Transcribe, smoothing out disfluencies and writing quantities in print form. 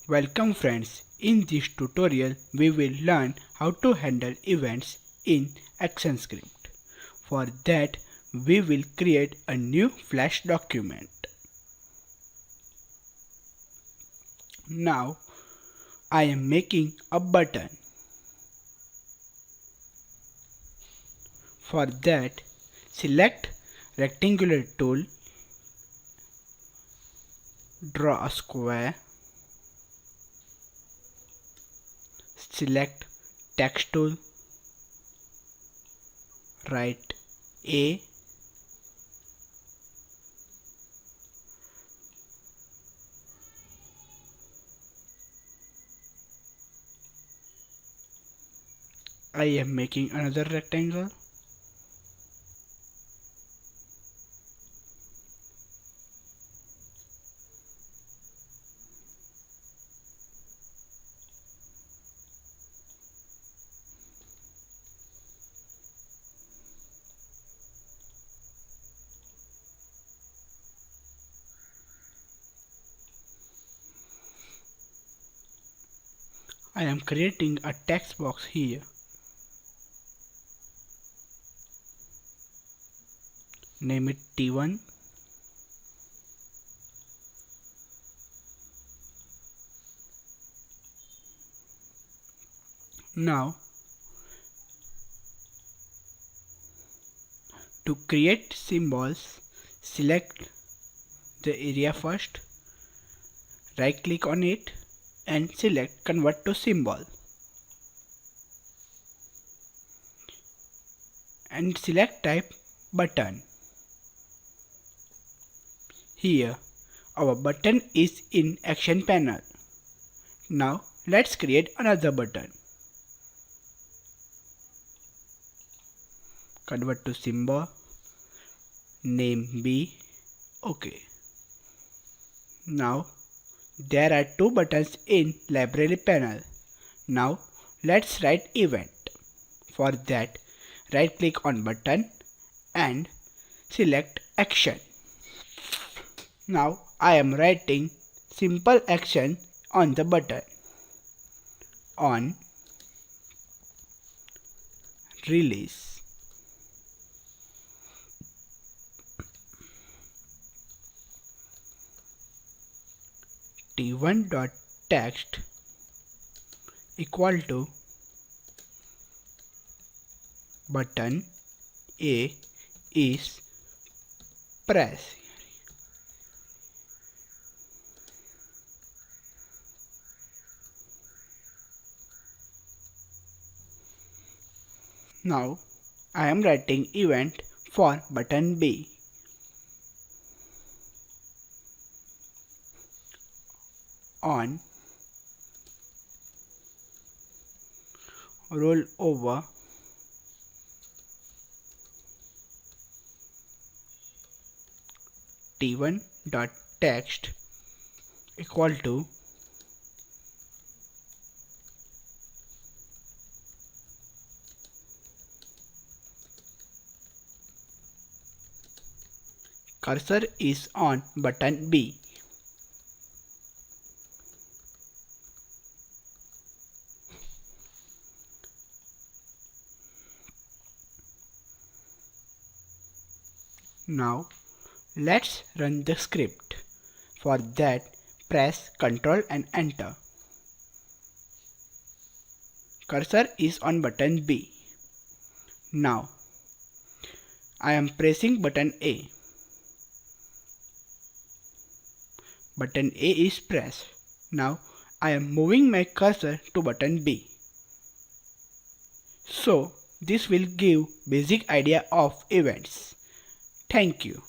Welcome friends, in this tutorial we will learn how to handle events in ActionScript. For that we will create a new Flash document. Now I am making a button. For that select rectangular tool, draw a square, select text tool, write A, I am making another rectangle. I am creating a text box here. Name it T1. Now to create symbols, select the area first, right click on it and select convert to symbol and select type button. Here our button is in action panel. Now let's create another button. Convert to symbol, name B, OK. Now there are two buttons in library panel. Now let's write event. For that right click on button and select action. Now I am writing simple action on the button. On release. T1.text equal to button A is press. Now I am writing event for button B. On roll over T1.text equal to cursor is on button B. Now let's run the script. For that press Ctrl and enter. Cursor is on button B. Now I am pressing button A. Button A is pressed. Now I am moving my cursor to button B. So this will give basic idea of events. Thank you.